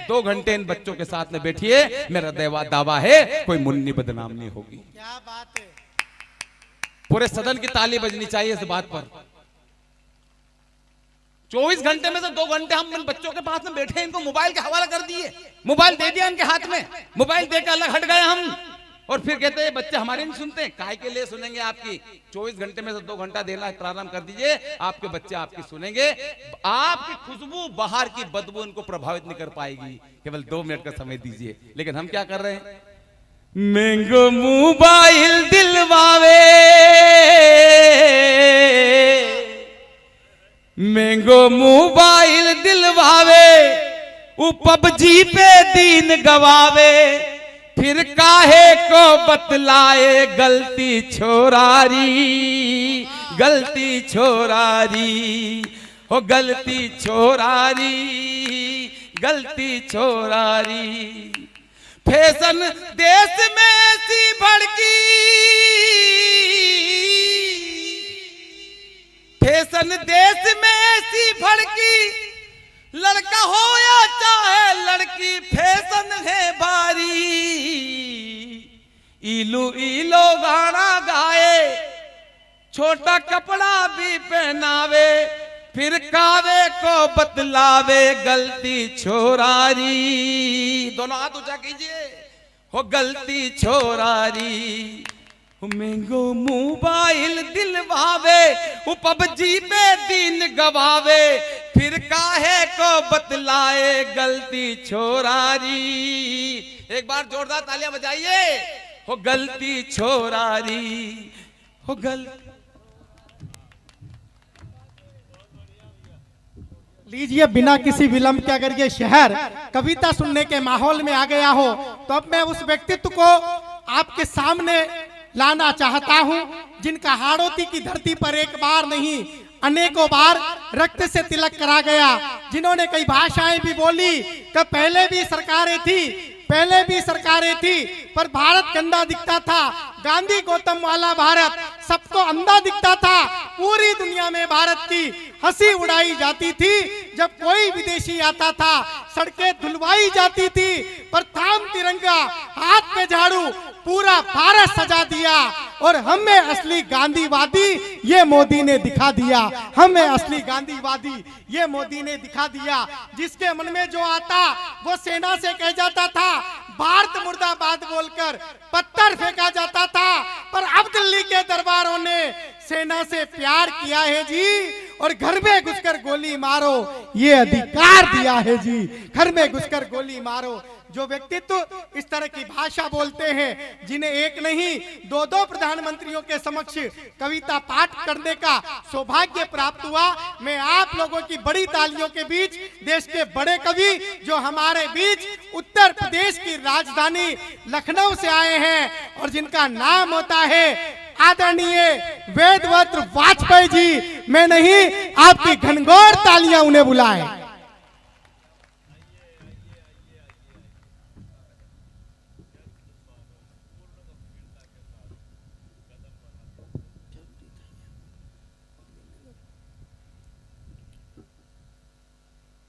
2 घंटे इन बच्चों के साथ में बैठिए, मेरा दावा है कोई मुन्नी बदनाम नहीं होगी। क्या बात है। पूरे सदन की ताली बजनी चाहिए इस बात पर। 24 घंटे में से 2 घंटे हम इन बच्चों के पास में बैठे, इनको मोबाइल के हवाला कर दिए, मोबाइल दे दिया इनके हाथ में, मोबाइल देकर अलग हट गए हम, और फिर कहते हैं बच्चे हमारे नहीं सुनते। काहे के लिए सुनेंगे आपकी? 24 घंटे में से 2 घंटा देना प्रारंभ कर दीजिए, आपके बच्चे आपकी सुनेंगे। आपकी खुशबू, बाहर की बदबू उनको प्रभावित नहीं कर पाएगी। केवल 2 मिनट का समय दीजिए। लेकिन हम क्या कर रहे हैं? मैंगो मोबाइल दिलवावे, मैंगो मोबाइल दिलवावे, वो पबजी पे दिन गवावे, फिर काहे को बतलाए गलती छोरारी, गलती छोरारी, हो गलती छोरारी, गलती छोरारी। फैशन देश में ऐसी भड़की, फैशन देश में ऐसी भड़की, लड़का हो या चाहे लड़की फैशन है भारी। इलू इलो गाना गाए, छोटा कपड़ा भी पहनावे, फिर कावे को बतलावे गलती छोरारी। दोनों हाथ ऊंचा कीजिए, हो गलती छोरारी। मैंगो मोबाइल दिलवावे, वो पबजी पे दिन गवावे, फिर काहे को बतलाए गलती छोरारी। एक बार जोरदार तालियां बजाइए। हो गलती छोरारी, हो गलती। लीजिए, बिना किसी विलंब के अगर ये शहर कविता सुनने के माहौल में आ गया हो तो अब मैं उस व्यक्तित्व को आपके सामने लाना चाहता हूं, जिनका हाड़ौती की धरती पर एक बार नहीं अनेकों बार रक्त से तिलक करा गया, जिन्होंने कई भाषाएं भी बोली। कि पहले भी सरकारें थी, पहले भी सरकारें थी, पर भारत गंदा दिखता था। गांधी गौतम वाला भारत सबको अंधा दिखता था। पूरी दुनिया में भारत की हंसी उड़ाई जाती थी। जब कोई विदेशी आता था सड़कें धुलवाई जाती थी, पर थाम तिरंगा हाथ में झाड़ू पूरा भारत सजा दिया। और हमें असली गांधीवादी ये मोदी ने दिखा दिया, हमें असली गांधीवादी ये मोदी ने दिखा दिया। जिसके मन में जो आता वो सेना से कह जाता था, भारत मुर्दाबाद बोलकर पत्थर फेंका जाता था। पर अब दिल्ली के दरबारों ने सेना से प्यार किया है जी, और घर में घुसकर गोली मारो ये अधिकार दिया है जी, घर में घुसकर गोली मारो। जो व्यक्तित्व इस तरह की भाषा बोलते हैं, जिन्हें एक नहीं 2-2 प्रधानमंत्रियों के समक्ष कविता पाठ करने का सौभाग्य प्राप्त हुआ, मैं आप लोगों की बड़ी तालियों के बीच देश के बड़े कवि जो हमारे बीच उत्तर प्रदेश की राजधानी लखनऊ से आए हैं और जिनका नाम होता है आदरणीय वेदवत वाजपेयी जी, मैं नहीं आपकी घनघोर तालियां उन्हें बुलाएं।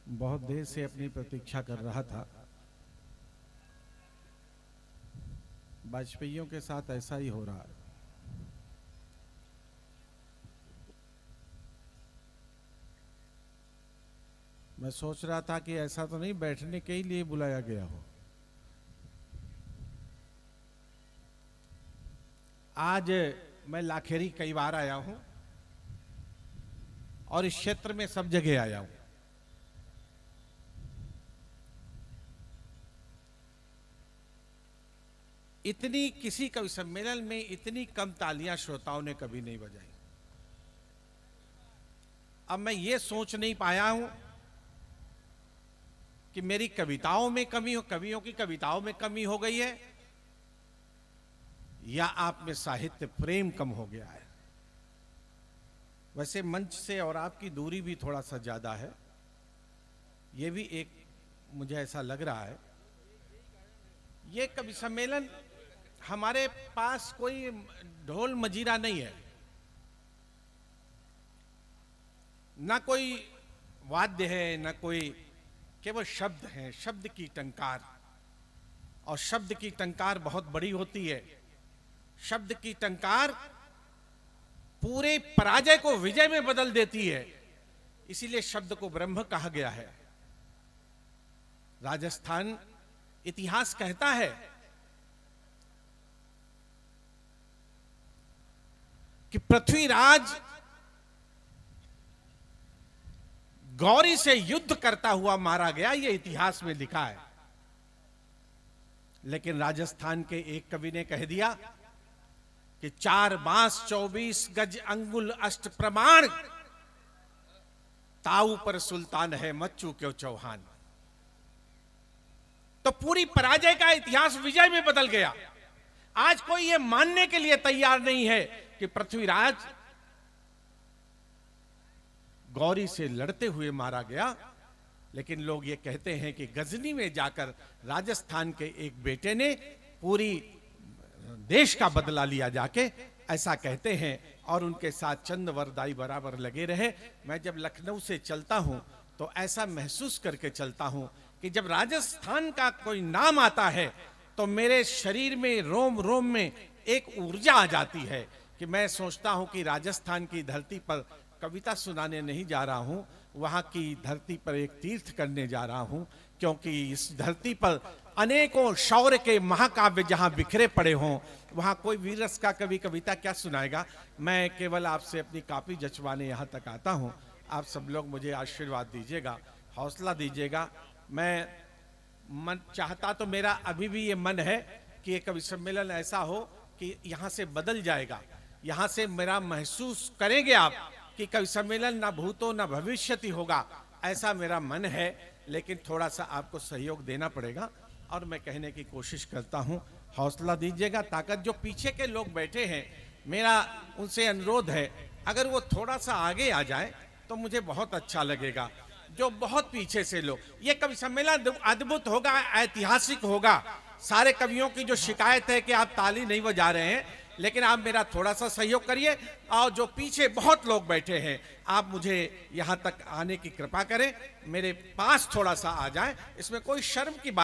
बहुत देर से अपनी प्रतीक्षा कर रहा था। वाजपेयियों के साथ ऐसा ही हो रहा है। मैं सोच रहा था कि ऐसा तो नहीं बैठने के ही लिए बुलाया गया हो। आज मैं लाखेरी कई बार आया हूं और इस क्षेत्र में सब जगह आया हूं। इतनी किसी कवि सम्मेलन में इतनी कम तालियां श्रोताओं ने कभी नहीं बजाई। अब मैं ये सोच नहीं पाया हूं कि मेरी कविताओं में कमी हो, कवियों की कविताओं में कमी हो गई है, या आप में साहित्य प्रेम कम हो गया है। वैसे मंच से और आपकी दूरी भी थोड़ा सा ज्यादा है, ये भी एक मुझे ऐसा लग रहा है। ये कवि सम्मेलन, हमारे पास कोई ढोल मजीरा नहीं है, ना कोई वाद्य है, ना कोई केवल शब्द हैं, शब्द की टंकार, और शब्द की टंकार बहुत बड़ी होती है। शब्द की टंकार पूरे पराजय को विजय में बदल देती है। इसीलिए शब्द को ब्रह्म कहा गया है। राजस्थान इतिहास कहता है कि पृथ्वीराज गौरी से युद्ध करता हुआ मारा गया, यह इतिहास में लिखा है। लेकिन राजस्थान के एक कवि ने कह दिया कि 4 बांस 24 गज अंगुल अष्ट प्रमाण, ताऊ पर सुल्तान है मच्चू क्यों चौहान। तो पूरी पराजय का इतिहास विजय में बदल गया। आज कोई यह मानने के लिए तैयार नहीं है कि पृथ्वीराज गौरी से लड़ते हुए मारा गया। लेकिन लोग ये कहते हैं कि गजनी में जाकर राजस्थान के एक बेटे ने पूरी देश का बदला लिया जाके, ऐसा कहते हैं। और उनके साथ चंद वरदाई बराबर लगे रहे। मैं जब लखनऊ से चलता हूं तो ऐसा महसूस करके चलता हूं कि जब राजस्थान का कोई नाम आता है तो मेरे शरीर में रोम रोम में एक ऊर्जा आ जाती है कि मैं सोचता हूं कि राजस्थान की धरती पर कविता सुनाने नहीं जा रहा हूं, वहां की धरती पर एक तीर्थ करने जा रहा हूं। क्योंकि इस धरती पर अनेकों शौर्य के महाकाव्य जहां बिखरे पड़े हों, वहां कोई वीररस का कवि कविता क्या सुनाएगा। मैं केवल आपसे अपनी कॉपी जचवाने यहां तक आता हूं। आप सब लोग मुझे आशीर्वाद दीजिएगा, हौसला दीजिएगा। मैं मन चाहता तो मेरा अभी भी ये मन है कि ये कवि सम्मेलन ऐसा हो कि यहां से बदल जाएगा। यहां से मेरा महसूस करेंगे आप कि कवि सम्मेलन ना भूतो ना भविष्यति होगा, ऐसा मेरा मन है। लेकिन थोड़ा सा आपको सहयोग देना पड़ेगा और मैं कहने की कोशिश करता हूं, हौसला दीजिएगा। ताकत जो पीछे के लोग बैठे हैं, मेरा उनसे अनुरोध है, अगर वो थोड़ा सा आगे आ जाए तो मुझे बहुत अच्छा लगेगा। जो बहुत पीछे से लोग, ये कवि सम्मेलन अद्भुत होगा, ऐतिहासिक होगा। सारे कवियों की जो शिकायत है कि आप ताली नहीं बजा रहे हैं, लेकिन आप मेरा थोड़ा सा सहयोग करिए। और जो पीछे बहुत लोग बैठे हैं, आप मुझे यहां तक आने की कृपा करें, मेरे पास थोड़ा सा आ जाए। इसमें कोई शर्म की बात